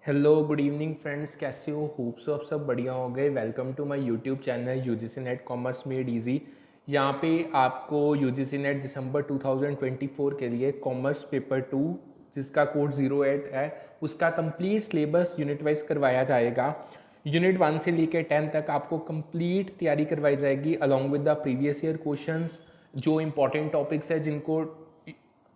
Hello good evening friends, कैसे हो? Hope so आप सब बढ़िया हो गए। Welcome to my YouTube channel UGC NET commerce made easy. यहाँ पे आपको यूजीसी नेट दिसंबर 2024 के लिए कॉमर्स पेपर 2 जिसका कोड 08 है उसका कंप्लीट सिलेबस यूनिट वाइज करवाया जाएगा। यूनिट 1 से लेकर 10 तक आपको कंप्लीट तैयारी करवाई जाएगी along with the previous year questions. जो इंपॉर्टेंट टॉपिक्स है जिनको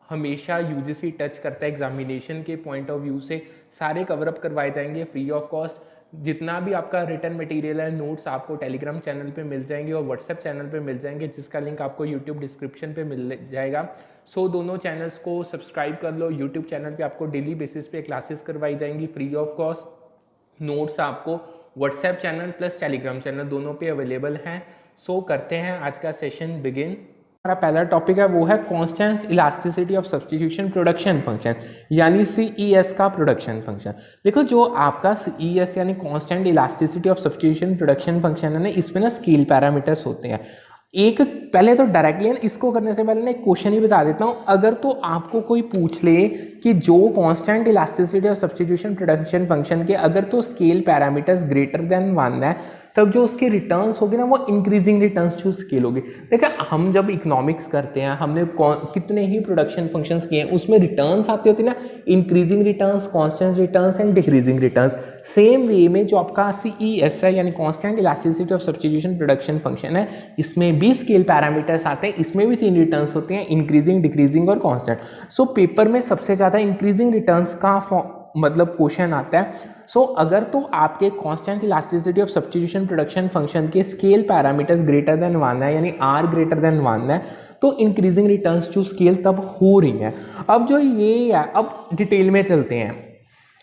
हमेशा यूजीसी टच करता है एग्जामिनेशन के पॉइंट ऑफ व्यू से, सारे कवरअप करवाए जाएंगे फ्री ऑफ कॉस्ट। जितना भी आपका रिटर्न मटेरियल है, नोट्स आपको टेलीग्राम चैनल पे मिल जाएंगे और व्हाट्सएप चैनल पे मिल जाएंगे, जिसका लिंक आपको यूट्यूब डिस्क्रिप्शन पे मिल जाएगा। सो दोनों चैनल्स को सब्सक्राइब कर लो। यूट्यूब चैनल पे आपको डेली बेसिस पे क्लासेस करवाई जाएंगी फ्री ऑफ कॉस्ट। नोट्स आपको WhatsApp channel plus Telegram channel दोनों पे अवेलेबल हैं। सो करते हैं आज का सेशन बिगिन। हमारा पहला टॉपिक है वो है constant elasticity of substitution production function, यानी सीईएस का प्रोडक्शन फंक्शन। देखो, जो आपका सीईएस यानी constant elasticity of substitution production function है ना, इसमें ना स्केल पैरामीटर्स होते हैं। एक पहले तो डायरेक्टली इसको करने से पहले ना एक क्वेश्चन ही बता देता हूँ। अगर तो आपको कोई पूछ ले कि जो constant elasticity of substitution production function के अगर तो स्केल पैरामीटर्स ग्रेटर देन 1 है, तब जो उसके रिटर्न्स होगी ना वो इंक्रीजिंग रिटर्न्स टू स्केल होगी। देखिए, हम जब इकोनॉमिक्स करते हैं, हमने कितने ही प्रोडक्शन फंक्शंस किए हैं, उसमें रिटर्न्स आते होते हैं ना, increasing returns, constant returns and decreasing returns. Same way में जो आपका सीईएस है यानी constant elasticity of substitution production function है, इसमें भी स्केल पैरामीटर्स आते हैं। इसमें भी 3 रिटर्न्स होते हैं, इंक्रीजिंग, डिक्रीजिंग और कांस्टेंट। सो पेपर में सबसे ज़्यादा इंक्रीजिंग रिटर्न्स का मतलब क्वेश्चन आता है। सो अगर तो आपके constant elasticity of substitution production function के स्केल पैरामीटर्स ग्रेटर देन 1 है, यानी आर ग्रेटर देन 1 है, तो इंक्रीजिंग रिटर्न्स टू स्केल तब हो रही है। अब जो ये है, अब डिटेल में चलते हैं।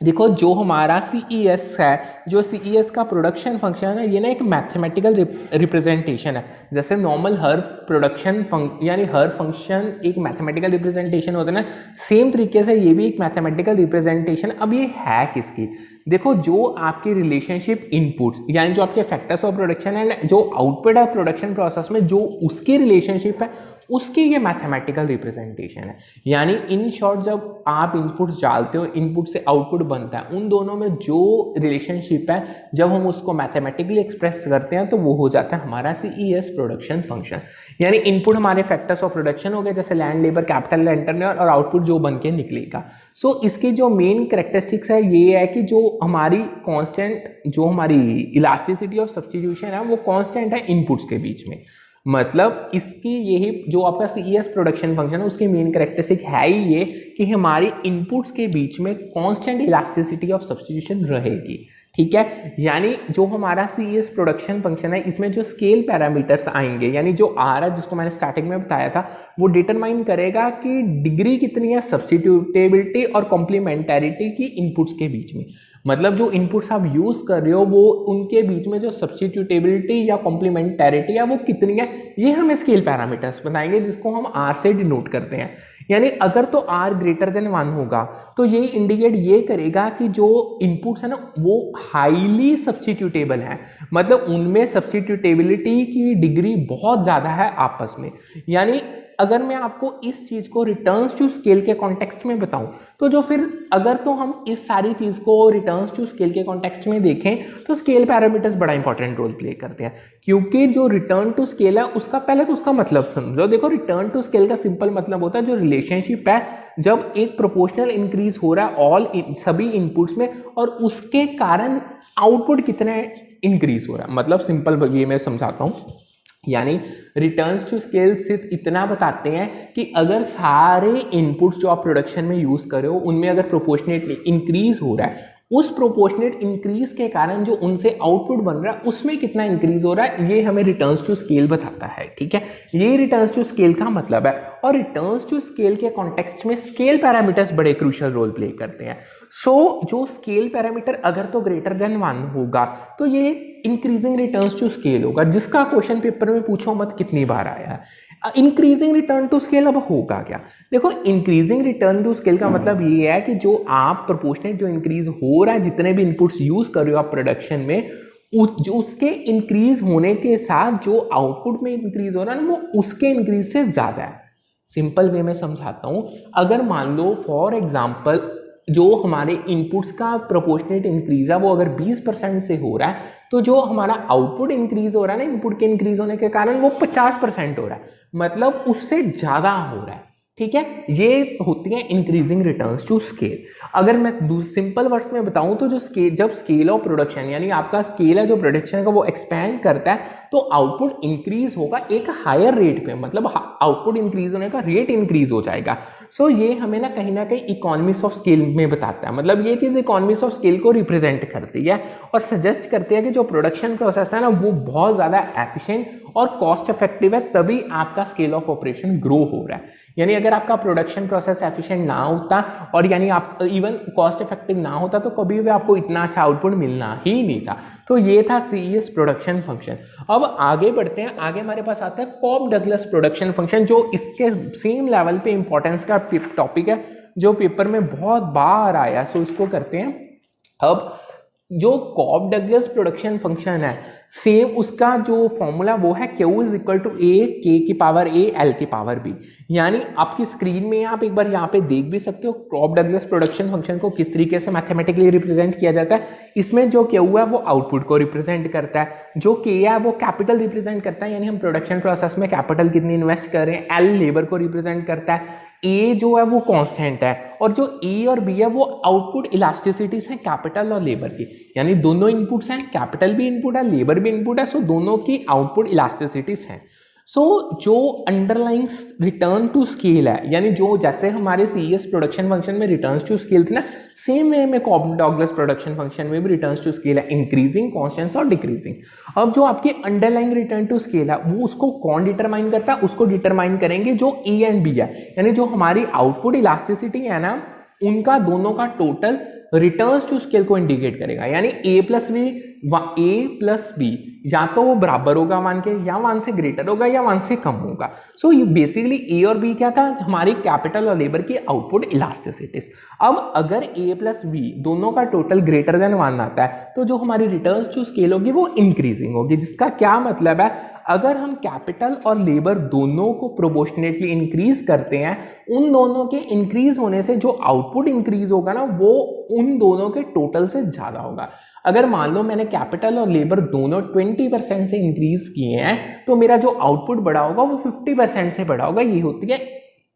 देखो, जो हमारा सीईएस है, जो सीईएस का प्रोडक्शन फंक्शन है, ये ना एक मैथमेटिकल रिप्रेजेंटेशन है। जैसे नॉर्मल हर प्रोडक्शन यानी हर फंक्शन एक मैथमेटिकल रिप्रेजेंटेशन होता है ना, सेम तरीके से ये भी एक मैथमेटिकल रिप्रेजेंटेशन। अब ये है किसकी? देखो, जो आपकी रिलेशनशिप इनपुट्स यानी जो आपके फैक्टर्स ऑफ प्रोडक्शन है, जो आउटपुट है प्रोडक्शन प्रोसेस में, जो उसकी रिलेशनशिप है, उसकी ये मैथमेटिकल रिप्रेजेंटेशन है। यानी इन शॉर्ट, जब आप इनपुट्स डालते हो, इनपुट से आउटपुट बनता है, उन दोनों में जो रिलेशनशिप है, जब हम उसको मैथमेटिकली एक्सप्रेस करते हैं तो वो हो जाता है हमारा सीईएस प्रोडक्शन फंक्शन। यानी इनपुट हमारे फैक्टर्स ऑफ प्रोडक्शन हो गए, जैसे लैंड, लेबर, कैपिटल, इंटरनल, और आउटपुट जो बन के निकलेगा। सो इसकी जो मेन करेक्टरिस्टिक्स है ये है कि जो हमारी कांस्टेंट, जो हमारी इलास्टिसिटी ऑफ सब्स्टिट्यूशन है, वो कांस्टेंट है इनपुट्स के बीच में। मतलब इसकी यही जो आपका सीईएस प्रोडक्शन फंक्शन है, उसकी मेन करेक्टरिस्टिक है ही ये कि हमारी इनपुट्स के बीच में कांस्टेंट इलास्टिसिटी ऑफ सब्स्टिट्यूशन रहेगी। ठीक है, यानी जो हमारा सीईएस प्रोडक्शन फंक्शन है, इसमें जो स्केल पैरामीटर्स आएंगे, यानी जो आर है, जिसको मैंने स्टार्टिंग में बताया था, वो डिटरमाइन करेगा कि डिग्री कितनी है सब्स्टिट्यूटेबिलिटी और कॉम्प्लीमेंटैरिटी की इनपुट्स के बीच में। मतलब जो इनपुट्स आप यूज कर रहे हो, वो उनके बीच में जो सब्स्टिट्यूटेबिलिटी या कॉम्प्लीमेंटैरिटी है वो कितनी है, ये हमें स्केल पैरामीटर्स बताएंगे, जिसको हम आर से डिनोट करते हैं। यानी अगर तो आर ग्रेटर देन 1 होगा तो ये इंडिकेट ये करेगा कि जो इनपुट्स है ना, वो हाईली सब्स्टिट्यूटेबल है। मतलब उनमें सब्स्टिट्यूटेबिलिटी की डिग्री बहुत ज्यादा है आपस में। यानी अगर मैं आपको इस चीज को रिटर्न्स टू स्केल के कॉन्टेक्स्ट में बताऊं, तो जो फिर अगर तो हम इस सारी चीज को रिटर्न्स टू स्केल के कॉन्टेक्स्ट में देखें, तो स्केल पैरामीटर्स बड़ा इंपॉर्टेंट रोल प्ले करते हैं। क्योंकि जो रिटर्न टू स्केल है, उसका पहले तो उसका मतलब समझो। देखो, रिटर्न टू स्केल का सिंपल मतलब होता है जो रिलेशनशिप है, जब एक प्रोपोर्शनल इंक्रीज हो रहा है सभी इनपुट्स में, और उसके कारण आउटपुट कितने इंक्रीज हो रहा है। मतलब सिंपल ये मैं समझाता हूँ। यानी रिटर्न्स टू स्केल सिर्फ इतना बताते हैं कि अगर सारे इनपुट्स जो आप प्रोडक्शन में यूज कर रहे हो, उनमें अगर प्रोपोर्शनेटली इंक्रीज हो रहा है, उस प्रोपोर्शनेट इंक्रीज के कारण जो उनसे आउटपुट बन रहा है, उसमें कितना इंक्रीज हो रहा है, ये हमें रिटर्न्स टू स्केल बताता है। ठीक है, ये रिटर्न्स टू स्केल का मतलब है। और रिटर्न्स टू स्केल के कॉन्टेक्स्ट में स्केल पैरामीटर्स बड़े क्रूशियल रोल प्ले करते हैं। सो जो स्केल पैरामीटर अगर तो ग्रेटर देन 1 होगा, तो ये इंक्रीजिंग रिटर्न्स टू स्केल होगा, जिसका क्वेश्चन पेपर में पूछो मत कितनी बार आया है। इंक्रीजिंग रिटर्न टू स्केल अब होगा क्या? देखो, इंक्रीजिंग रिटर्न टू स्केल का मतलब ये है कि जो आप प्रोपोर्शनेट जो इंक्रीज हो रहा है, जितने भी इनपुट्स यूज कर रहे हो आप प्रोडक्शन में, जो उसके इंक्रीज होने के साथ जो आउटपुट में इंक्रीज हो रहा है ना, वो उसके इंक्रीज से ज्यादा है। सिंपल वे में समझाता हूं। अगर मान लो फॉर एग्जांपल जो हमारे इनपुट्स का प्रोपोर्शनेट इंक्रीज है वो अगर 20% से हो रहा है, तो जो हमारा आउटपुट इंक्रीज हो रहा है ना, इनपुट के इंक्रीज होने के कारण वो 50% हो रहा है, मतलब उससे ज्यादा हो रहा है। ठीक है, ये होती है इंक्रीजिंग रिटर्न्स टू स्केल। अगर मैं सिंपल वर्ड्स में बताऊं तो जो स्केल, जब स्केल ऑफ प्रोडक्शन यानी आपका स्केल है जो प्रोडक्शन का वो एक्सपैंड करता है, तो आउटपुट इंक्रीज होगा एक हायर रेट पे, मतलब आउटपुट इंक्रीज होने का रेट इंक्रीज हो जाएगा। सो ये हमें ना कहीं इकोनॉमिक्स ऑफ स्केल में बताता है, मतलब ये चीज इकोनॉमिक्स ऑफ स्केल को रिप्रेजेंट करती है और सजेस्ट करती है कि जो प्रोडक्शन प्रोसेस है ना वो बहुत ज्यादा एफिशिएंट और कॉस्ट इफेक्टिव है, तभी आपका स्केल ऑफ ऑपरेशन ग्रो हो रहा है। यानी अगर आपका प्रोडक्शन प्रोसेस एफिशिएंट ना होता और यानी आप इवन कॉस्ट इफेक्टिव ना होता तो कभी भी आपको इतना अच्छा आउटपुट मिलना ही नहीं था। तो ये था सीईएस प्रोडक्शन फंक्शन। अब आगे बढ़ते हैं, आगे हमारे पास आता है कॉब डगलस प्रोडक्शन फंक्शन, जो इसके सेम लेवल पे इंपॉर्टेंस का टॉपिक है, जो पेपर में बहुत बार आया। सो इसको करते हैं। अब जो कॉब डगलस प्रोडक्शन फंक्शन है, सेम उसका जो फॉर्मूला वो है Q इज इक्वल टू ए के की पावर ए एल की पावर बी। यानी आपकी स्क्रीन में आप एक बार यहाँ पे देख भी सकते हो कॉब डगलस प्रोडक्शन फंक्शन को किस तरीके से मैथमेटिकली रिप्रेजेंट किया जाता है। इसमें जो Q है वो आउटपुट को रिप्रेजेंट करता है, जो K है वो कैपिटल रिप्रेजेंट करता है, यानी हम प्रोडक्शन प्रोसेस में कैपिटल कितनी इन्वेस्ट कर रहे हैं। L लेबर को रिप्रेजेंट करता है, ए जो है वो कांस्टेंट है, और जो ए और बी है वो आउटपुट इलास्टिसिटीज हैं कैपिटल और लेबर की, यानी दोनों इनपुट्स हैं, कैपिटल भी इनपुट है लेबर भी इनपुट है, सो दोनों की आउटपुट इलास्टिसिटीज हैं। सो जो अंडरलाइंग रिटर्न टू स्केल है, यानी जो जैसे हमारे सीईएस प्रोडक्शन फंक्शन में रिटर्न्स टू स्केल थे ना, सेम वे में कॉब डगलस प्रोडक्शन फंक्शन में भी रिटर्न्स टू स्केल है, इंक्रीजिंग, कांस्टेंट और डिक्रीजिंग। अब जो आपकी अंडरलाइंग रिटर्न टू स्केल है वो उसको कौन डिटरमाइन करता है, उसको डिटरमाइन करेंगे जो ए एंड बी है, यानी जो हमारी आउटपुट इलास्टिसिटी है ना, उनका दोनों का टोटल रिटर्न्स टू स्केल को इंडिकेट करेगा। यानी ए प्लस बी या तो वो बराबर होगा 1 के, या 1 से ग्रेटर होगा, या 1 से कम होगा। सो ये बेसिकली ए और बी क्या था, हमारी कैपिटल और लेबर की आउटपुट इलास्टिसिटीज। अब अगर ए प्लस बी दोनों का टोटल ग्रेटर देन 1 आता है, तो जो हमारी रिटर्न्स टू स्केल होगी वो इंक्रीजिंग होगी, जिसका क्या मतलब है, अगर हम कैपिटल और लेबर दोनों को प्रोपोर्शनेटली इंक्रीज करते हैं, उन दोनों के इंक्रीज होने से जो आउटपुट इंक्रीज होगा ना वो उन दोनों के टोटल से ज्यादा होगा। अगर मान लो मैंने कैपिटल और लेबर दोनों 20% से इंक्रीज किए हैं, तो मेरा जो आउटपुट बढ़ा होगा वो 50% से बढ़ा होगा। ये होती है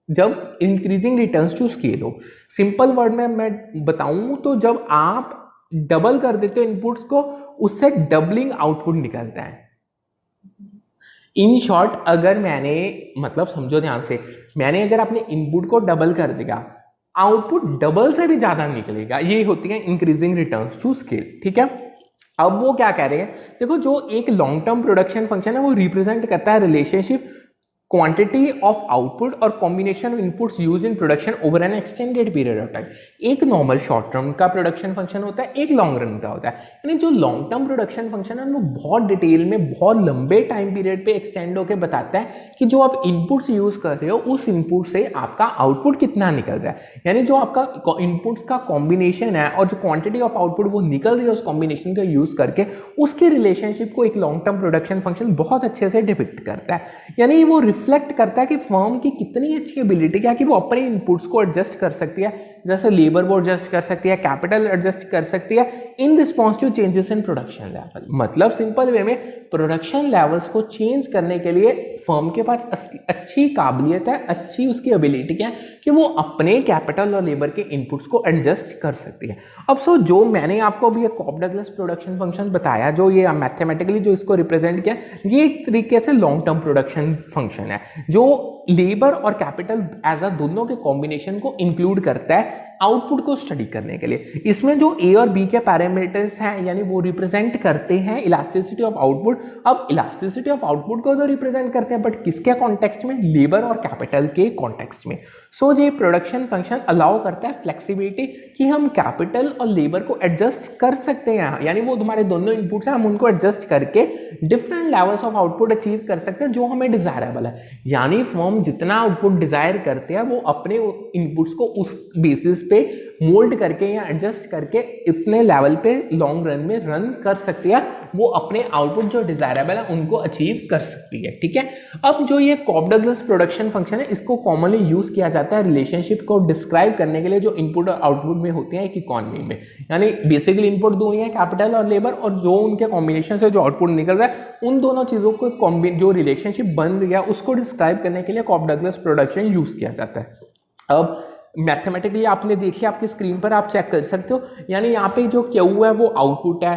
जब इंक्रीजिंग रिटर्न्स टू स्केल हो। सिंपल वर्ड में मैं बताऊं तो जब आप डबल कर देते हो इनपुट्स को, उससे डबलिंग आउटपुट निकलता है। इन शॉर्ट, अगर मैंने, मतलब समझो ध्यान से, मैंने अगर अपने इनपुट को डबल कर दिया, आउटपुट डबल से भी ज्यादा निकलेगा। ये होती है इंक्रीजिंग रिटर्न्स टू स्केल। ठीक है, अब वो क्या कह रहे हैं, देखो जो एक लॉन्ग टर्म प्रोडक्शन फंक्शन है वो रिप्रेजेंट करता है रिलेशनशिप क्वांटिटी ऑफ आउटपुट और combination of inputs used in production over N extended period of time. एक नॉर्मल शॉर्ट टर्म का प्रोडक्शन फंक्शन होता है, एक लॉन्ग रन का होता है। यानी जो लॉन्ग टर्म प्रोडक्शन फंक्शन है वो बहुत डिटेल में, बहुत लंबे टाइम पीरियड पे एक्सटेंड होकर बताता है कि जो आप इनपुट्स यूज कर रहे हो उस इनपुट से आपका आउटपुट कितना निकल रहा है। यानी जो आपका इनपुट्स का कॉम्बिनेशन है और जो क्वांटिटी ऑफ आउटपुट वो निकल रही है उस कॉम्बिनेशन का यूज करके, उसके रिलेशनशिप को एक लॉन्ग टर्म प्रोडक्शन फंक्शन बहुत अच्छे से डिपिक्ट करता है। यानी वो रिफ्लेक्ट करता है कि फर्म की कितनी अच्छी एबिलिटी क्या कि वो अपने इनपुट्स को एडजस्ट कर सकती है, जैसे लेबर वो एडजस्ट कर सकती है, कैपिटल एडजस्ट कर सकती है in response to changes in production level. मतलब सिंपल वे में प्रोडक्शन लेवल्स को चेंज करने के लिए फर्म के पास अच्छी काबिलियत है, अच्छी उसकी एबिलिटी है कि वो अपने कैपिटल और लेबर के इनपुट्स को एडजस्ट कर सकती है। अब जो मैंने आपको अभी कॉब डगलस प्रोडक्शन फंक्शन बताया, जो ये मैथमेटिकली जो इसको रिप्रेजेंट किया, ये एक तरीके से लॉन्ग टर्म प्रोडक्शन फंक्शन है जो लेबर और कैपिटल एज अ दोनों के कॉम्बिनेशन को इंक्लूड करता है आउटपुट को स्टडी करने के लिए। इसमें जो ए और बी के पैरामीटर्स हैं, यानी वो रिप्रेजेंट करते हैं इलास्टिसिटी ऑफ आउटपुट। अब इलास्टिसिटी ऑफ आउटपुट को तो रिप्रेजेंट करते हैं, बट किसके कॉन्टेक्स्ट में, लेबर और कैपिटल के कॉन्टेक्स्ट में। सो ये प्रोडक्शन फंक्शन अलाउ करता है फ्लेक्सिबिलिटी कि हम कैपिटल और लेबर को एडजस्ट कर सकते हैं, यानी वो तुम्हारे दोनों इनपुट्स हैं, हम उनको एडजस्ट करके different levels of output achieve कर सकते हैं जो हमें डिजायरेबल है। यानी फर्म जितना आउटपुट डिजायर करते हैं वो अपने इनपुट्स को उस बेसिस पे मोल्ड करके या एडजस्ट करके इतने लेवल पे लॉन्ग रन में रन कर सकती है, वो अपने आउटपुट जो डिजायरेबल है उनको अचीव कर सकती है। ठीक है, अब जो ये कॉब डगलस प्रोडक्शन फंक्शन है, इसको कॉमनली यूज किया जाता है रिलेशनशिप को डिस्क्राइब करने के लिए जो इनपुट और आउटपुट में होते हैं एक इकोनॉमी में। यानी बेसिकली इनपुट दो ही है, कैपिटल और लेबर, और जो उनके कॉम्बिनेशन से जो आउटपुट निकल रहा है उन दोनों चीजों को जो रिलेशनशिप बन गया उसको डिस्क्राइब करने के लिए कॉब डगलस प्रोडक्शन यूज किया जाता है। अब मैथमेटिकली आपने देखिए, आपकी स्क्रीन पर आप चेक कर सकते हो, यानी यहाँ पे जो क्यू है वो आउटपुट है,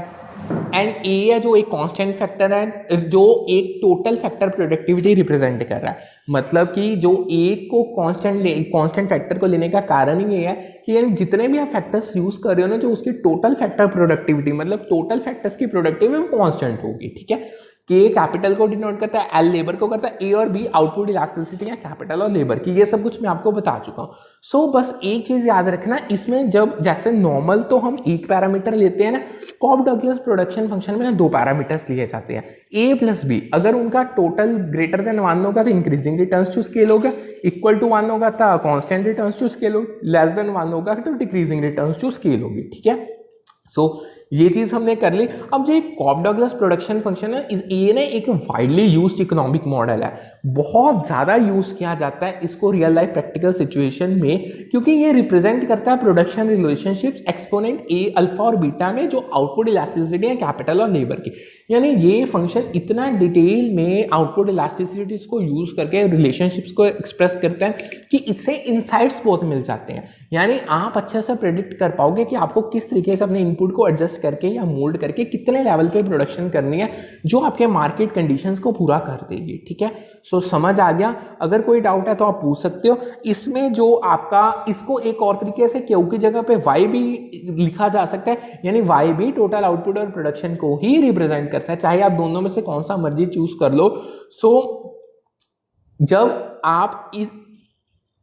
एंड ए है जो एक कांस्टेंट फैक्टर है जो एक टोटल फैक्टर प्रोडक्टिविटी रिप्रेजेंट कर रहा है। मतलब कि जो ए को कांस्टेंट फैक्टर को लेने का कारण ही ये है कि यानी जितने भी आप फैक्टर्स यूज कर रहे हो ना, जो उसकी टोटल फैक्टर प्रोडक्टिविटी मतलब टोटल फैक्टर्स की प्रोडक्टिविटी वो कांस्टेंट होगी। ठीक है, के कैपिटल को डिनोट करता है, एल लेबर को करता है, ए और बी आउटपुट इलास्टिसिटी है कैपिटल और लेबर की। ये सब कुछ मैं आपको बता चुका हूँ। सो बस एक चीज याद रखना, इसमें जब जैसे नॉर्मल तो हम एक पैरामीटर लेते हैं ना, कॉब डगलस प्रोडक्शन फंक्शन में ना दो पैरामीटर्स लिए जाते हैं, ए प्लस बी। अगर उनका टोटल ग्रेटर देन 1 होगा तो इंक्रीजिंग रिटर्न्स टू स्केल होगा, इक्वल टू 1 होगा तो कांस्टेंट रिटर्न्स टू स्केल होगा, लेस देन 1 होगा तो डिक्रीजिंग रिटर्न्स टू स्केल होगी। ठीक है, सो ये चीज हमने कर ली। अब जो एक कॉब डगलस प्रोडक्शन फंक्शन है, ये ना एक वाइडली यूज्ड इकोनॉमिक मॉडल है, बहुत ज्यादा यूज किया जाता है इसको रियल लाइफ प्रैक्टिकल सिचुएशन में, क्योंकि ये रिप्रेजेंट करता है प्रोडक्शन रिलेशनशिप्स एक्सपोनेंट ए अल्फा और बीटा में जो आउटपुट इलास्टिसिटी है कैपिटल और लेबर की। यानी ये फंक्शन इतना डिटेल में आउटपुट इलास्टिसिटीज को यूज करके रिलेशनशिप्स को एक्सप्रेस करते हैं कि इससे इनसाइट्स बहुत मिल जाते हैं। यानी आप अच्छे से प्रेडिक्ट कर पाओगे कि आपको किस तरीके से अपने इनपुट को एडजस्ट करके या मोल्ड करके कितने लेवल पे प्रोडक्शन करनी है जो आपके मार्केट कंडीशंस को पूरा कर देगी। ठीक है, सो समझ आ गया। अगर कोई डाउट है तो आप पूछ सकते हो। इसमें जो आपका इसको एक और तरीके से क्यू की जगह पे वाई भी लिखा जा सकता है, यानी वाई भी टोटल आउटपुट और प्रोडक्शन को ही रिप्रेजेंट करता है, चाहे आप दोनों में से कौन सा मर्जी चूज कर लो। सो जब आप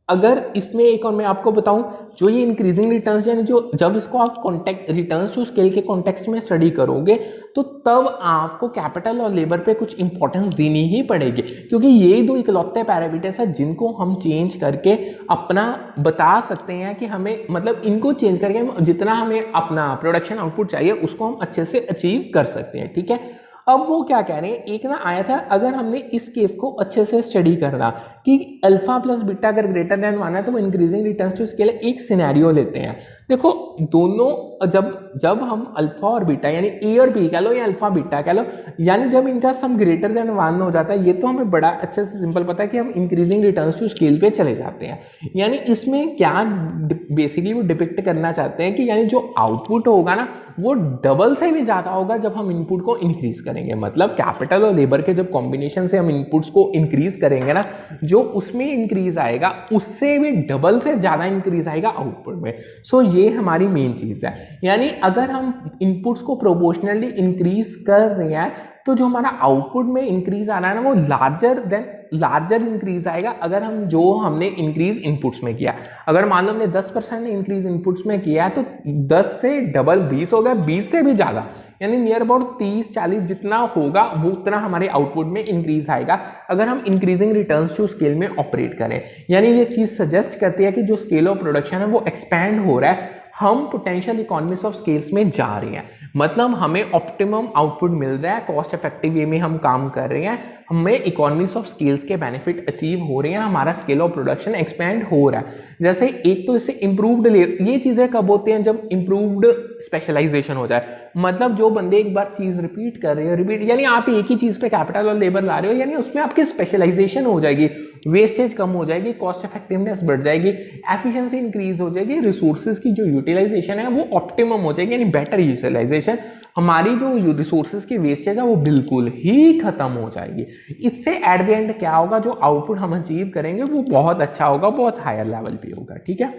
अगर इसमें एक और मैं आपको बताऊं, जो ये इंक्रीजिंग रिटर्न्स यानी जो जब इसको आप कॉन्टेक्ट रिटर्न्स टू स्केल के कॉन्टेक्स्ट में स्टडी करोगे तो तब आपको कैपिटल और लेबर पे कुछ इंपॉर्टेंस देनी ही पड़ेगी, क्योंकि ये दो इकलौते पैरामीटर्स हैं जिनको हम चेंज करके अपना बता सकते हैं कि हमें मतलब इनको चेंज करके जितना हमें अपना प्रोडक्शन आउटपुट चाहिए उसको हम अच्छे से अचीव कर सकते हैं। ठीक है, अब वो क्या कह रहे हैं, एक ना आया था, अगर हमने इस केस को अच्छे से स्टडी करना कि अल्फा प्लस बीटा अगर ग्रेटर देन 1 है तो वो इंक्रीजिंग रिटर्न्स टू स्केल एक सिनेरियो लेते हैं। देखो दोनों जब हम अल्फा और बीटा यानी ए और बी कह लो या अल्फा बीटा कह लो, यानी जब इनका सम ग्रेटर देन 1 हो जाता है, ये तो हमें बड़ा अच्छे से सिंपल पता है कि हम इंक्रीजिंग रिटर्न्स टू स्केल पे चले जाते हैं। यानी इसमें क्या बेसिकली वो डिपिक्ट करना चाहते हैं कि यानी जो आउटपुट होगा ना वो डबल से भी ज्यादा होगा जब हम इनपुट को इंक्रीज करेंगे। मतलब कैपिटल और लेबर के जब कॉम्बिनेशन से हम इनपुट्स को इंक्रीज करेंगे ना, जो उसमें इंक्रीज आएगा उससे भी डबल से ज्यादा इंक्रीज आएगा आउटपुट में। सो ये हमारी मेन चीज है। यानी अगर हम इनपुट्स को प्रोपोर्शनली इंक्रीज कर रहे हैं तो जो हमारा आउटपुट में इंक्रीज आ रहा है ना वो लार्जर इंक्रीज आएगा अगर हमने इंक्रीज इनपुट्स में किया। अगर मान लो हमने 10% इंक्रीज इनपुट्स में किया तो 10 से डबल 20 हो गया, 20 से भी ज्यादा, यानी नियर अबाउट 30-40 जितना होगा वो उतना हमारे आउटपुट में इंक्रीज आएगा अगर हम इंक्रीजिंग रिटर्न्स टू स्केल में ऑपरेट करें। यानी ये चीज सजेस्ट करती है कि जो स्केल ऑफ प्रोडक्शन है वो एक्सपैंड हो रहा है, हम पोटेंशियल इकोनॉमीज ऑफ स्केल्स में जा रहे हैं, मतलब हमें ऑप्टिमम आउटपुट मिल रहा है, कॉस्ट इफेक्टिव वे में हम काम कर रहे हैं, हमें इकोनॉमीज ऑफ स्केल्स के बेनिफिट अचीव हो रहे हैं, हमारा स्केल ऑफ प्रोडक्शन एक्सपेंड हो रहा है। जैसे एक तो इससे इंप्रूव्ड ये चीजें कब होती हैं, जब इंप्रूव्ड स्पेशलाइजेशन हो जाए। मतलब जो बंदे एक बार चीज रिपीट कर रहे हो, यानी आप एक ही चीज पे कैपिटल और लेबर ला रहे हो, यानी उसमें आपकी स्पेशलाइजेशन हो जाएगी, वेस्टेज कम हो जाएगी, कॉस्ट इफेक्टिवनेस बढ़ जाएगी, एफिशिएंसी इंक्रीज हो जाएगी, रिसोर्सेज की जो यूटिलाइजेशन है वो ऑप्टिमम हो जाएगी, यानी बेटर यूटिलाइजेशन, हमारी जो रिसोर्सेज की वेस्टेज है वो बिल्कुल ही खत्म हो जाएगी। इससे एट द एंड क्या होगा, जो आउटपुट हम अचीव करेंगे वो बहुत अच्छा होगा, बहुत हायर लेवल पे होगा। ठीक है,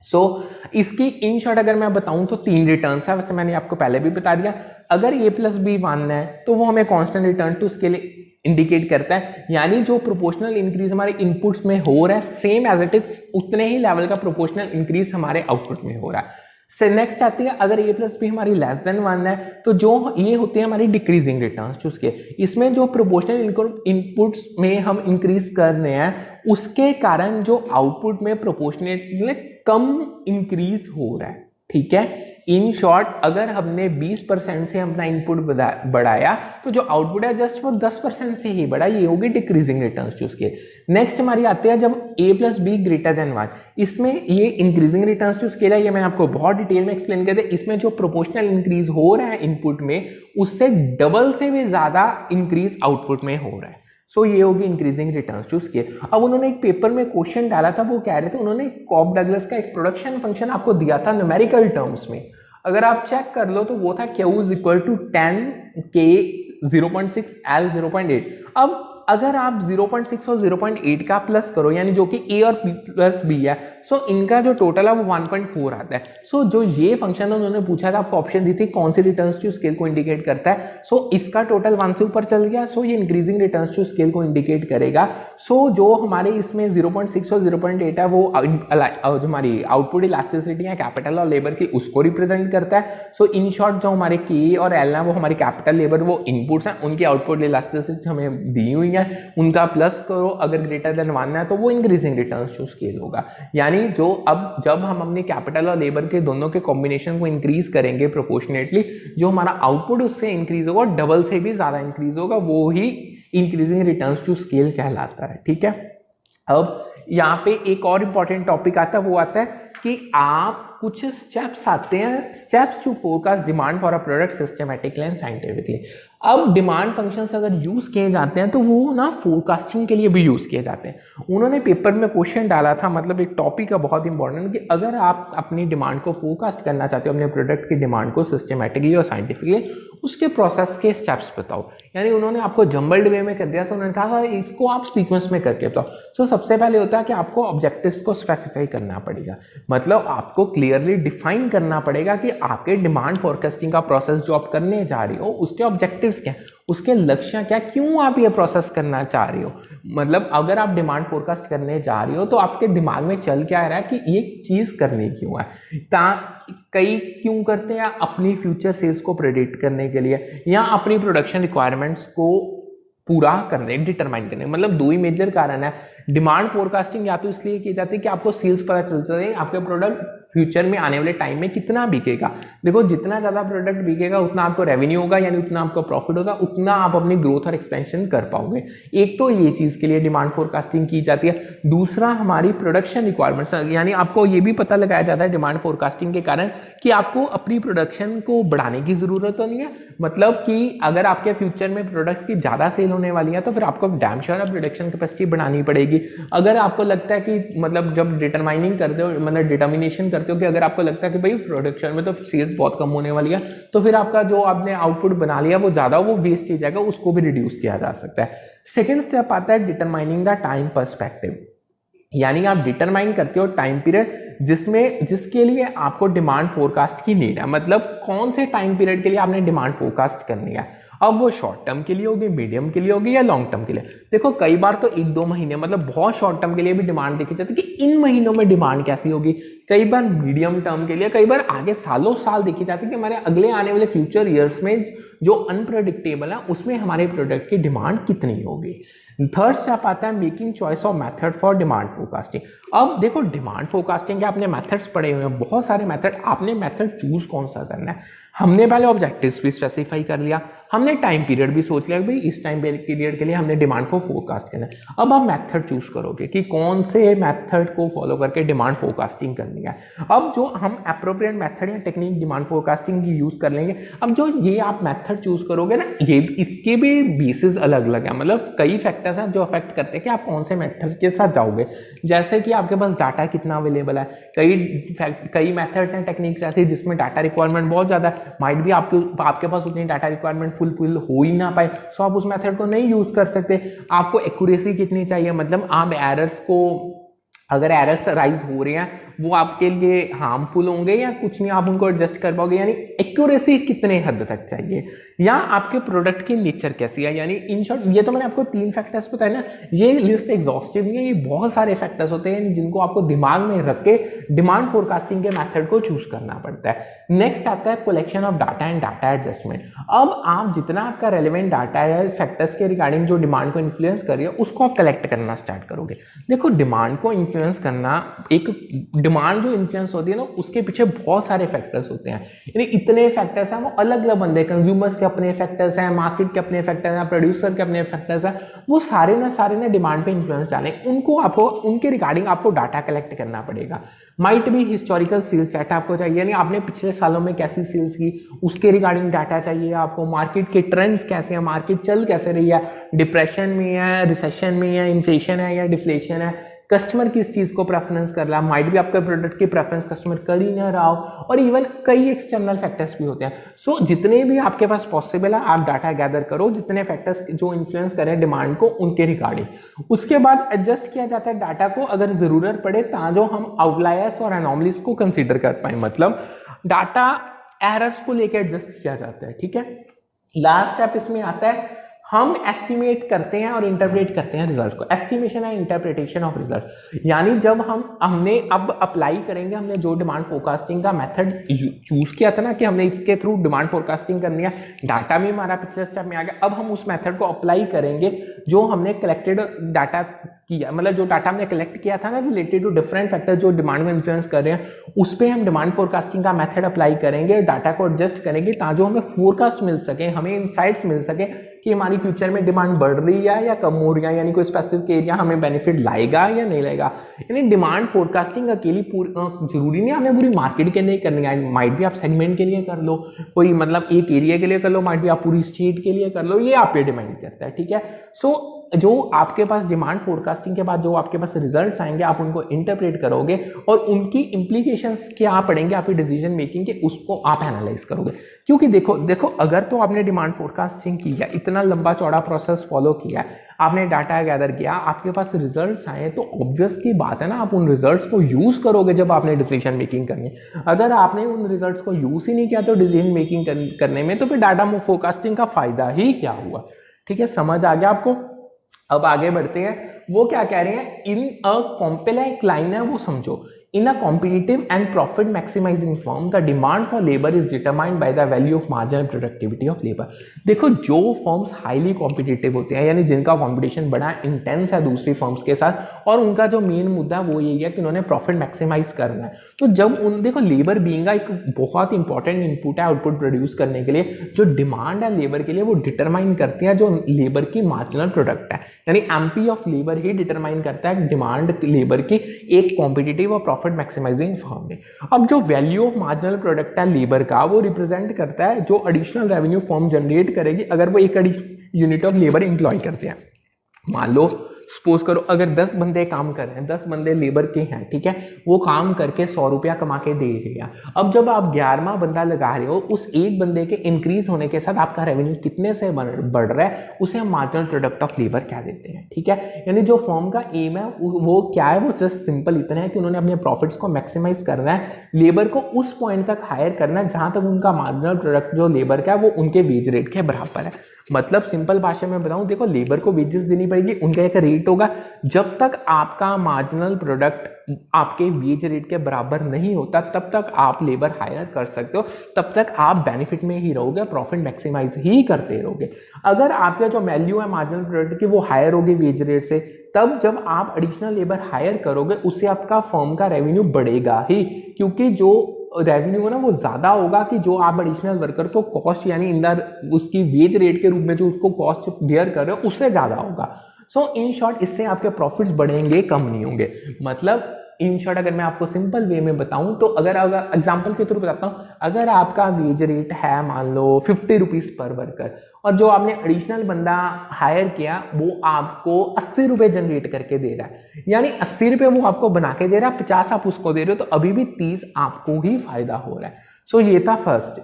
सो इसकी इन शॉर्ट अगर मैं बताऊं तो 3 रिटर्न्स है, वैसे मैंने आपको पहले भी बता दिया। अगर a प्लस बी मानना है तो वो हमें constant return to scale indicate करता है, यानी जो प्रोपोर्शनल इंक्रीज हमारे इनपुट्स में हो रहा है सेम एज इट इज उतने ही लेवल का प्रोपोर्शनल इंक्रीज हमारे आउटपुट में हो रहा है। से नेक्स्ट आती है, अगर a प्लस बी हमारी लेस देन 1 है तो जो ये होते हैं हमारी डिक्रीजिंग रिटर्न्स टू स्केल, इसमें जो प्रोपोर्शनल इनपुट्स में हम इंक्रीज कर रहे हैं उसके कारण जो आउटपुट में प्रोपोर्शनेटली कम इंक्रीज हो रहा है, ठीक है। इन शॉर्ट अगर हमने 20% से अपना इनपुट बढ़ाया तो जो आउटपुट है जस्ट वो 10% से ही बढ़ा, ये होगी decreasing returns to scale. Next हमारी आती है जब a plus B greater than 1, इसमें ये इंक्रीजिंग रिटर्न्स टू स्केल है, ये मैंने आपको बहुत डिटेल में एक्सप्लेन कर दिया। इसमें जो प्रोपोर्शनल इंक्रीज हो रहा है इनपुट में उससे डबल से भी ज्यादा इंक्रीज आउटपुट में हो रहा है, सो ये होगी इंक्रीजिंग रिटर्न्स टू स्केल। अब उन्होंने एक पेपर में क्वेश्चन डाला था, वो कह रहे थे, उन्होंने कॉब डगलस का एक प्रोडक्शन फंक्शन आपको दिया था न्यूमेरिकल टर्म्स में, अगर आप चेक कर लो तो वो था Q is equal to 10 K 0.6 L 0.8। अब अगर आप 0.6 और 0.8 का प्लस करो, यानी जो कि A और B प्लस B है, सो इनका जो टोटल है वो 1.4 आता है। सो जो ये फंक्शन उन्होंने पूछा था, आपको ऑप्शन दी थी कौन सी रिटर्न्स टू स्केल को इंडिकेट करता है, सो इसका टोटल 1 से ऊपर चल गया, सो ये इंक्रीजिंग रिटर्न्स टू स्केल को इंडिकेट करेगा। सो जो हमारे इसमें 0.6 और 0.8 है वो जो हमारी आउटपुट इलास्टिसिटी है कैपिटल और लेबर की, उसको रिप्रेजेंट करता है। सो इन शॉर्ट जो हमारे K और L है वो हमारी कैपिटल लेबर वो इनपुट्स हैं, उनकी आउटपुट इलास्टिसिटी हमें दी हुई है, उनका प्लस करो, अगर ग्रेटर देन 1 है तो वो इंक्रीजिंग रिटर्न्स टू स्केल होगा। यानी जो अब जब हम अपने कैपिटल और लेबर के दोनों के कॉम्बिनेशन को इंक्रीज करेंगे प्रोपोर्शनेटली, जो हमारा आउटपुट उससे इंक्रीज होगा, डबल से भी ज्यादा इंक्रीज होगा, वो ही इंक्रीजिंग रिटर्न्स टू स्केल कहलाता है, ठीक है। अब यहाँ पे एक और इंपॉर्टेंट टॉपिक आता है, वो आता है कि आप कुछ स्टेप्स आते हैं, steps to forecast demand for a product systematically and scientifically. अब डिमांड फंक्शंस अगर यूज किए जाते हैं तो वो ना फोरकास्टिंग के लिए भी यूज किए जाते हैं। उन्होंने पेपर में क्वेश्चन डाला था, मतलब एक टॉपिक है बहुत इंपॉर्टेंट, कि अगर आप अपनी डिमांड को फोरकास्ट करना चाहते हो, अपने प्रोडक्ट की डिमांड को सिस्टमैटिकली और साइंटिफिकली, उसके प्रोसेस के स्टेप्स बताओ। यानी उन्होंने आपको जम्बल्ड वे में कर दिया, तो उन्होंने कहा इसको आप सीक्वेंस में करके बताओ। सो सबसे पहले होता है कि आपको ऑब्जेक्टिव्स को स्पेसिफाई करना पड़ेगा, मतलब आपको क्लियरली डिफाइन करना पड़ेगा कि आपके डिमांड फोरकास्टिंग का प्रोसेस जो आप करने जा रहे हो उसके ऑब्जेक्टिव्स क्या, उसके लक्ष्य क्या, क्यों आप ये प्रोसेस करना चाह रहे हो। मतलब अगर आप डिमांड फोरकास्ट करने जा रहे हो तो आपके दिमाग में चल क्या रहा है कि ये चीज करनी क्यों है। कई क्यों करते हैं, अपनी फ्यूचर सेल्स को प्रेडिक्ट करने के लिए या अपनी प्रोडक्शन रिक्वायरमेंट्स को पूरा करने, डिटरमाइन करने, मतलब दो ही मेजर कारण है। डिमांड फोरकास्टिंग या तो इसलिए की जाती है कि आपको सेल्स पता चल सके आपके प्रोडक्ट फ्यूचर में आने वाले टाइम में कितना बिकेगा। देखो जितना ज़्यादा प्रोडक्ट बिकेगा उतना आपको रेवेन्यू होगा, यानी उतना आपको प्रॉफिट होगा, उतना आप अपनी ग्रोथ और एक्सपेंशन कर पाओगे। एक तो ये चीज़ के लिए डिमांड फोरकास्टिंग की जाती है। दूसरा हमारी प्रोडक्शन रिक्वायरमेंट्स, यानी आपको ये भी पता लगाया जाता है डिमांड फोरकास्टिंग के कारण कि आपको अपनी प्रोडक्शन को बढ़ाने की ज़रूरत तो नहीं है। मतलब कि अगर आपके फ्यूचर में प्रोडक्ट्स की ज़्यादा सेल होने वाली है तो फिर आपको डैम श्योर प्रोडक्शन कैपेसिटी बढ़ानी पड़ेगी। अगर आपको लगता है कि मतलब जब डिटरमाइनिंग करते हो, मतलब डिटर्मिनेशन करते हो कि अगर आपको लगता है कि भाई प्रोडक्शन में तो सेल्स बहुत कम होने वाली है, तो फिर आपका जो आपने आउटपुट बना लिया वो ज़्यादा वो वेस्ट हो जाएगा, उसको भी रिड्यूस किया जा सकता है। सेकेंड स्टेप आता है डिटरमाइनिंग द टाइम पर्सपेक्टिव, यानी आप डिटरमाइन करते हो टाइम पीरियड जिसके लिए आपको डिमांड फोरकास्ट की नीड है। मतलब कौन से टाइम पीरियड के लिए आपने डिमांड फोरकास्ट करनी है, अब वो शॉर्ट टर्म के लिए होगी, मीडियम के लिए होगी या लॉन्ग टर्म के लिए। देखो कई बार तो 1-2 महीने, मतलब बहुत शॉर्ट टर्म के लिए भी डिमांड देखी जाती है कि इन महीनों में डिमांड कैसी होगी। कई बार मीडियम टर्म के लिए, कई बार आगे सालों साल देखी जाती है कि हमारे अगले आने वाले फ्यूचर ईयर्स में जो अनप्रेडिक्टेबल है उसमें हमारे प्रोडक्ट की डिमांड कितनी होगी। थर्ड स्टेप आता है making choice of method for demand forecasting. अब देखो डिमांड फोरकास्टिंग के आपने मेथड्स पढ़े हुए हैं, बहुत सारे मेथड, आपने मेथड चूज कौन सा करना है। हमने पहले ऑब्जेक्टिव्स भी स्पेसिफाई कर लिया, हमने टाइम पीरियड भी सोच लिया कि भाई इस टाइम पीरियड के लिए हमने डिमांड को फोरकास्ट करना है। अब आप मेथड चूज करोगे कि कौन से मेथड को फॉलो करके डिमांड फोरकास्टिंग करनी है। अब जो हम एप्रोप्रिएट मेथड या टेक्निक डिमांड फोरकास्टिंग की यूज कर लेंगे। अब जो ये आप मेथड चूज करोगे ना, ये इसके भी बेसिस अलग अलग है, मतलब कई फैक्टर्स हैं जो अफेक्ट करते हैं कि आप कौन से मेथड के साथ जाओगे। जैसे कि आपके पास डाटा कितना अवेलेबल है, कई मेथड्स एंड टेक्निक्स ऐसे जिसमें डाटा रिक्वायरमेंट बहुत ज्यादा है, माइट भी आपके पास उतनी डाटा रिक्वायरमेंट फुलफिल हो ही ना पाए, सो आप उस मेथड को नहीं यूज कर सकते। आपको एक्यूरेसी कितनी चाहिए, मतलब आप एरर्स को, अगर एरर्स राइज हो रहे हैं वो आपके लिए हार्मफुल होंगे या कुछ नहीं, आप उनको एडजस्ट कर पाओगे। यानी एक्यूरेसी कितने हद तक चाहिए, या आपके प्रोडक्ट की नेचर कैसी है। यानी इन शॉर्ट ये तो मैंने आपको 3 फैक्टर्स बताए ना, ये लिस्ट एग्जॉस्टिव नहीं है, ये बहुत सारे फैक्टर्स होते हैं जिनको आपको दिमाग में रख के डिमांड फोरकास्टिंग के मेथड को चूज करना पड़ता है। नेक्स्ट आता है collection of data and data adjustment. अब आप जितना आपका रेलिवेंट डाटा है फैक्टर्स के रिगार्डिंग जो डिमांड को इन्फ्लुएंस कर रही है उसको आप कलेक्ट करना स्टार्ट करोगे। देखो डिमांड को इन्फ्लुएंस इन्फ्लुएंस करना, एक डिमांड जो इन्फ्लुएंस होती है ना, उसके पीछे बहुत सारे फैक्टर्स होते हैं। यानी इतने फैक्टर्स हैं, वो अलग अलग बंदे, कंज्यूमर्स के अपने फैक्टर्स हैं, मार्केट के अपने फैक्टर्स हैं, प्रोड्यूसर के अपने फैक्टर्स हैं, वो सारे ना डिमांड पे इन्फ्लुएंस डालें। उनको आपको उनके रिगार्डिंग आपको डाटा कलेक्ट करना पड़ेगा। माइट भी हिस्टोरिकल सेल्स डाटा आपको चाहिए, यानी आपने पिछले सालों में कैसी सेल्स की उसके रिगार्डिंग डाटा चाहिए आपको। मार्केट के ट्रेंड्स कैसे हैं, मार्केट चल कैसे रही है, डिप्रेशन में है, रिसेशन में है, इन्फ्लेशन है या डिफ्लेशन है, कस्टमर किस चीज को प्रेफरेंस कर रहा है, माइट भी आपके प्रोडक्ट की प्रेफरेंस कस्टमर कर ही ना रहा हो, और इवन कई एक्सटर्नल फैक्टर्स भी होते हैं। सो जितने भी आपके पास पॉसिबल है आप डाटा गैदर करो, जितने फैक्टर्स जो इन्फ्लुएंस करें डिमांड को उनके रिगार्डिंग। उसके बाद एडजस्ट किया जाता है डाटा को, अगर जरूरत पड़े ताजो हम आउटलायर्स और एनोमलीज को कंसीडर कर पाए, मतलब डाटा एरर्स को लेकर एडजस्ट किया जाता है। ठीक है, लास्ट स्टेप इसमें आता है हम एस्टिमेट करते हैं और इंटरप्रेट करते हैं रिजल्ट को। एस्टिमेशन है इंटरप्रिटेशन ऑफ रिजल्ट, यानी जब हमने अब अप्लाई करेंगे, हमने जो डिमांड फोरकास्टिंग का मेथड चूज किया था ना कि हमने इसके थ्रू डिमांड फोरकास्टिंग करनी है, डाटा भी हमारा पिछले स्टेप में आ गया, अब हम उस मेथड को अप्लाई करेंगे जो हमने कलेक्टेड डाटा किया, मतलब जो डाटा हमने कलेक्ट किया था ना रिलेटेड टू डिफरेंट फैक्टर जो डिमांड में इन्फ्लुएंस कर रहे हैं, उस पर हम डिमांड फोरकास्टिंग का मेथड अप्लाई करेंगे, डाटा को एडजस्ट करेंगे ताकि हमें फोरकास्ट मिल सके, हमें इनसाइट्स मिल सके कि हमारी फ्यूचर में डिमांड बढ़ रही है या कम हो रही है, यानी कोई स्पेसिफिक एरिया हमें बेनिफिट लाएगा या नहीं लाएगा। यानी डिमांड फोरकास्टिंग अकेली जरूरी नहीं हमें पूरी मार्केट के लिए करनी है, माइट भी आप सेगमेंट के लिए कर लो, कोई मतलब एक एरिया के लिए कर लो, माइट भी आप पूरी स्टेट के लिए कर लो, ये आप पे डिपेंड करता है। ठीक है, सो जो आपके पास डिमांड फोरकास्टिंग के बाद जो आपके पास रिजल्ट्स आएंगे आप उनको इंटरप्रेट करोगे और उनकी इंप्लीकेशंस क्या पड़ेंगे आपकी डिसीजन मेकिंग के, उसको आप एनालाइज करोगे। क्योंकि देखो अगर तो आपने डिमांड फोरकास्टिंग की है, इतना लंबा चौड़ा प्रोसेस फॉलो किया, आपने डाटा गैदर किया, आपके पास रिजल्ट्स आए, तो ऑब्वियस की बात है ना आप उन रिजल्ट्स को यूज करोगे जब आपने डिसीजन मेकिंग करनी है। अगर आपने उन रिजल्ट्स को यूज ही नहीं किया तो डिसीजन मेकिंग करने में, तो फिर डाटा फोरकास्टिंग का फायदा ही क्या हुआ। ठीक है, समझ आ गया आपको। अब आगे बढ़ते हैं, वो क्या कह रहे हैं, इन अ पहला एक लाइन है वो समझो, in a competitive and profit maximising firm the demand for labour is determined by the value of marginal productivity of labour. देखो जो फर्म्स हाईली कॉम्पिटिटिव होते हैं, यानी जिनका कॉम्पिटिशन बड़ा इंटेंस है दूसरी फर्म्स के साथ, और उनका जो मेन मुद्दा वो यही है कि उन्होंने प्रॉफिट मैक्सिमाइज करना है, तो जब देखो लेबर बीइंग एक बहुत इंपॉर्टेंट इनपुट है आउटपुट प्रोड्यूस करने के लिए, जो डिमांड है लेबर के लिए वो डिटरमाइन करती है जो लेबर की मार्जिनल प्रोडक्ट है, यानी MP of labour he determine करता है डिमांड लेबर की एक कॉम्पिटिटिव और प्रॉफिट मैक्सिमाइजिंग फर्म में। अब जो वैल्यू ऑफ मार्जिनल प्रोडक्ट है लेबर का, वो रिप्रेजेंट करता है जो एडिशनल रेवेन्यू फर्म जनरेट करेगी अगर वो एक यूनिट ऑफ लेबर एम्प्लॉय करते हैं। मान लो सपोज करो अगर 10 बंदे काम कर रहे हैं, 10 बंदे लेबर के हैं, ठीक है, वो काम करके 100 रुपया कमा के दे रहे हैं। अब जब आप 11वां बंदा लगा रहे हो, उस एक बंदे के इंक्रीज होने के साथ आपका रेवेन्यू कितने से बढ़ रहा है, उसे हम मार्जिनल प्रोडक्ट ऑफ लेबर कह देते हैं। ठीक है, यानी जो फर्म का एम है वो क्या है, वो जस्ट सिंपल इतना है कि उन्होंने अपने प्रॉफिट्स को मैक्सिमाइज करना है, लेबर को उस पॉइंट तक हायर करना है जहां तक उनका मार्जिनल प्रोडक्ट जो लेबर का है वो उनके वेज रेट के बराबर है। मतलब सिंपल भाषा में बताऊं, देखो लेबर को वेजेस देनी पड़ेगी, उनका एक रेट होगा, जब तक आपका मार्जिनल प्रोडक्ट आपके वेज रेट के बराबर नहीं होता तब तक आप लेबर हायर कर सकते हो, तब तक आप बेनिफिट में ही रहोगे, प्रॉफिट मैक्सिमाइज ही करते रहोगे। अगर आपका जो वैल्यू है मार्जिनल प्रोडक्ट की वो हायर होगी वेज रेट से, तब जब आप एडिशनल लेबर हायर करोगे उससे आपका फर्म का रेवेन्यू बढ़ेगा ही, क्योंकि जो रेवेन्यू है ना वो ज्यादा होगा कि जो आप एडिशनल वर्कर को कॉस्ट यानी इंदर उसकी वेज रेट के रूप में जो उसको कॉस्ट बियर कर रहे हो उससे ज्यादा होगा। सो इन शॉर्ट इससे आपके प्रॉफिट्स बढ़ेंगे, कम नहीं होंगे। मतलब इन शॉर्ट अगर मैं आपको सिंपल वे में बताऊं तो अगर एग्जांपल के थ्रू बताता हूं, अगर आपका वेज रेट है मान लो 50 रुपीज पर वर्कर और जो आपने एडिशनल बंदा हायर किया वो आपको 80 रुपए जनरेट करके दे रहा है, यानी 80 रुपए वो आपको बना के दे रहा है, 50 आप उसको दे रहे हो, तो अभी भी 30 आपको ही फायदा हो रहा है। सो ये था फर्स्ट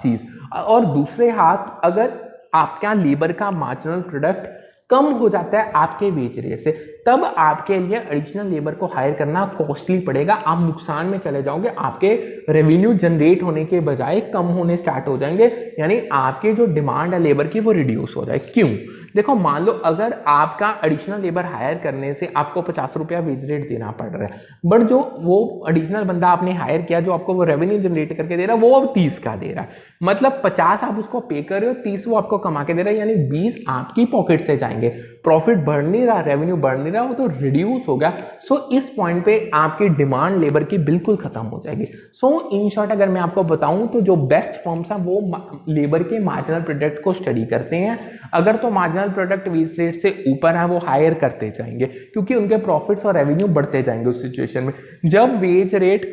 चीज। और दूसरे हाथ अगर आपका लेबर का मार्जिनल प्रोडक्ट कम हो जाता है आपके वेज रेट से, तब आपके लिए एडिशनल लेबर को हायर करना कॉस्टली पड़ेगा, आप नुकसान में चले जाओगे, आपके रेवेन्यू जनरेट होने के बजाय कम होने स्टार्ट हो जाएंगे, यानी आपके जो डिमांड है लेबर की वो रिड्यूस हो जाए। क्यों? देखो मान लो अगर आपका एडिशनल लेबर हायर करने से आपको 50 रुपया वेज रेट देना पड़ रहा है, बट जो वो एडिशनल बंदा आपने हायर किया जो आपको वो रेवेन्यू जनरेट करके दे रहा है वो अब 30 का दे रहा है, मतलब 50 आप उसको पे कर रहे हो, 30 वो आपको कमा के दे रहा है, यानी 20 आपकी पॉकेट से जाएंगे। प्रॉफिट बढ़ नहीं रहा, रेवेन्यू बढ़ नहीं रहा, रहा है वो तो रिड्यूस हो गया। सो इस पॉइंट पे आपकी डिमांड लेबर की बिल्कुल खत्म हो जाएगी। सो इन शॉर्ट अगर मैं आपको बताऊं तो जो बेस्ट फर्म्स हैं वो लेबर के मार्जिनल प्रोडक्ट को स्टडी करते हैं। अगर तो मार्जिनल प्रोडक्ट वेज रेट से ऊपर है वो हायर करते जाएंगे, क्योंकि उनके प्रॉफिट्स और रेवेन्यू बढ़ते जाएंगे उस सिचुएशन में। जब wage rate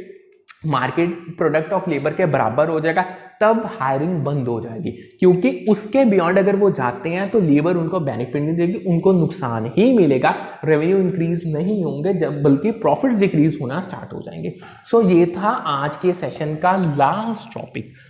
market product of labour के बराबर हो जाएगा तब हायरिंग बंद हो जाएगी, क्योंकि उसके बियॉन्ड अगर वो जाते हैं तो लेबर उनको बेनिफिट नहीं देगी, उनको नुकसान ही मिलेगा, रेवेन्यू इंक्रीज नहीं होंगे, जब बल्कि प्रॉफिट्स डिक्रीज होना स्टार्ट हो जाएंगे। सो ये था आज के सेशन का लास्ट टॉपिक।